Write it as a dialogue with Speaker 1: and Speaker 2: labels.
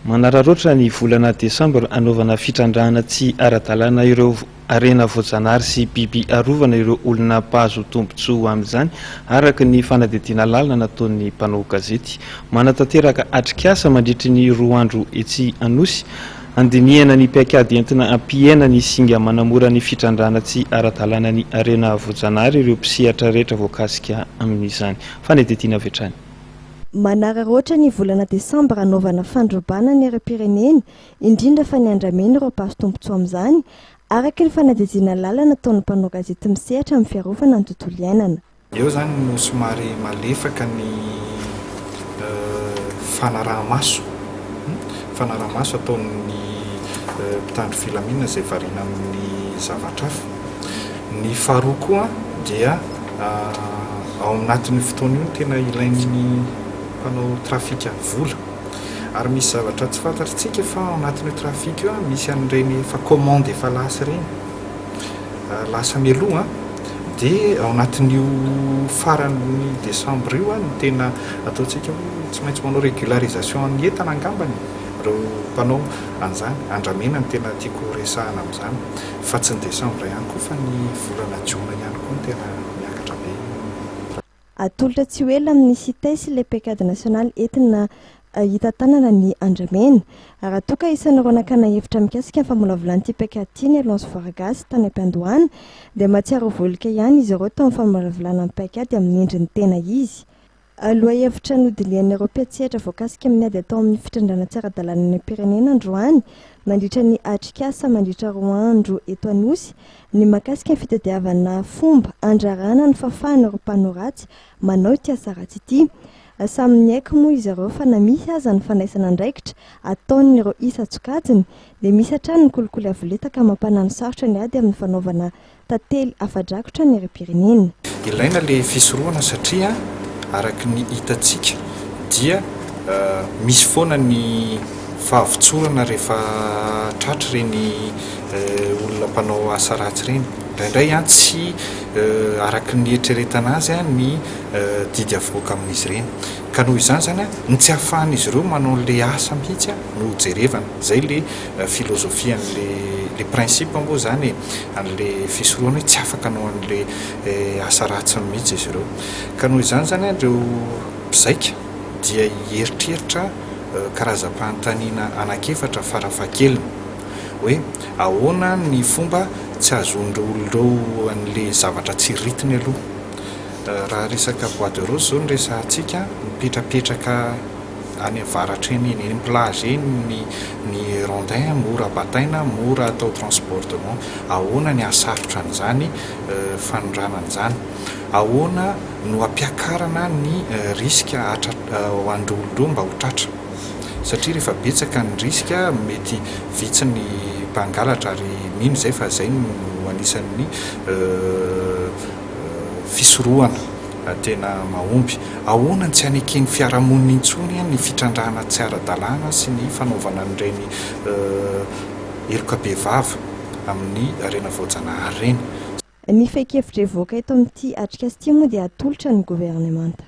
Speaker 1: Manararoatra ny volana Desambra anaovana fitrandrahana tsy ara-dalàna ireo arena voajanahary sy biby arovana ireo olona mpahazo tombotsoa amin'izany araka ny fanadidina lalina nataon'ny mpanao gazety. Manatanteraka atrikasa mandritry ny 2 andro etsy Anosy, andinihana ny paikady entina ampiaina ny singa manamora ny fitrandrahana tsy ara-dalàna ny arena voajanahary ireo mpisehatra rehetra voakasika amin'izany. Fanadidina avy hatrany.
Speaker 2: Manararoatra ny volana Desambra anaovana fandrobana ny ara-pireneny, indrindra fa ny andrameny ireo mpahazo tombotsoa amin'izany araka ny fanadidina lalina nataon'ny mpanao gazety misehatra amin'ny fiarovana ny tontolo iainana.
Speaker 3: Eo zany no somary malefaka ny fanaraha-maso ataon'ny mpitandro filaminana izay variana amin'ny zavatra hafa. Ny faharoa koa dia ao anatin'ny fotoana io tena ilain'ny mpanao trafika vola, ary misy zavatra tsy fantatritsika fa ao anatin'io trafika io misy an'ireny efa commande efa lasa ireny, lasa mialoha dia ao anatin'io faran'ny Desambra io no tena ataontsika tsy maintsy manao régularisation amin'ny entana angambany ireo mpanao an'izany. Andramena ny tena tiako resahana amin'izany, fa tsy ny Desambra ihany koa fa ny volana Jiona ihany koa no tena miakatra be.
Speaker 2: Atolotra tsy ho ela amin'ny CITES ilay paikady nasionaly entina hitantanana ny andramena. Raha toa ka isan'ireo nakana hevitra mikasika ny famolavolany paikady ity ny Alonso Vargas tany am-Pandohana dia mahatsiaro volika ihany izy ireo tamin'ny famolavolana ny paikady amin'ny endriny tena izy. Aloha hevitra nodinian'ireo mpiatsehatra voakasika amin'ny ady atao amin'ny fitrandrana tsy ara-dalàna ny pirenena androany mandritra ny atrikasa mandritra 2 andro eto Anosy ny makasika ny fitadiavana fomba andrarana ny fafana ireo mpanao ratsy manao ity asa ratsy ity. Samy niaiko moa izy ireo fa na misy aza ny fanaisana andraikitra ataon'ireo isa tsokajiny dia misy hatrany ny kolikoly avoleta ka mampanano sarotra ny ady amin'ny fanaovana tantely afa-drakotra ny ara-pirenena.
Speaker 3: Ilaina le fisorohana satria araka ny hitantsika dia misy foana ny fahavotsorana rehefa tratra ireny olona mpanao asa ratsy ireny. Indraindray tsy araka ny eritreretana azy ny didy avoaka amin'izy ireny, ka noho izany zany ny tsy ahafahan'izy ireo manao le asa mihitsy no jerevana. Zay le filozofia le principe moa zany an'le fisorohana tsy afaka hanao an'le asa ratsy mihitsy izy ireo. Ka noho izany zany ireo mpizaika dia hieritreritra karazam-panontaniana anankiefatra farafahakeliny hoe ahoana ny fomba tsy azon'ireo olon'ireo an'le zavatra tsy ritiny aloha. Raha resaka bois de rose zao ny resahantsika, mipetrapetraka any avaratra eny amin'ny plage eny ny rondin mora bataina, mora atao transportement. Ahoana ny asarotra an'izany fanondrana an'izany, ahoana no ampiakarana ny riska ho an'ireo olon'ireo mba ho tratra, satria rehefa betsaka ny riska mety vitsy ny mpangalatra ary mino izay fa izay no anisan'ny fisorohana tena mahomby. Ahoana tsy haneken'ny fiarahamonina intsony ny fitrandrahana tsy ara-dalàna sy ny fanaovana an'ireny eloka be vava amin'ny arena voajanahary ireny.
Speaker 2: Ny feikevitra evoaka eto amin'ity atrikasa ity moa dia atolotra ny gouvernemanta.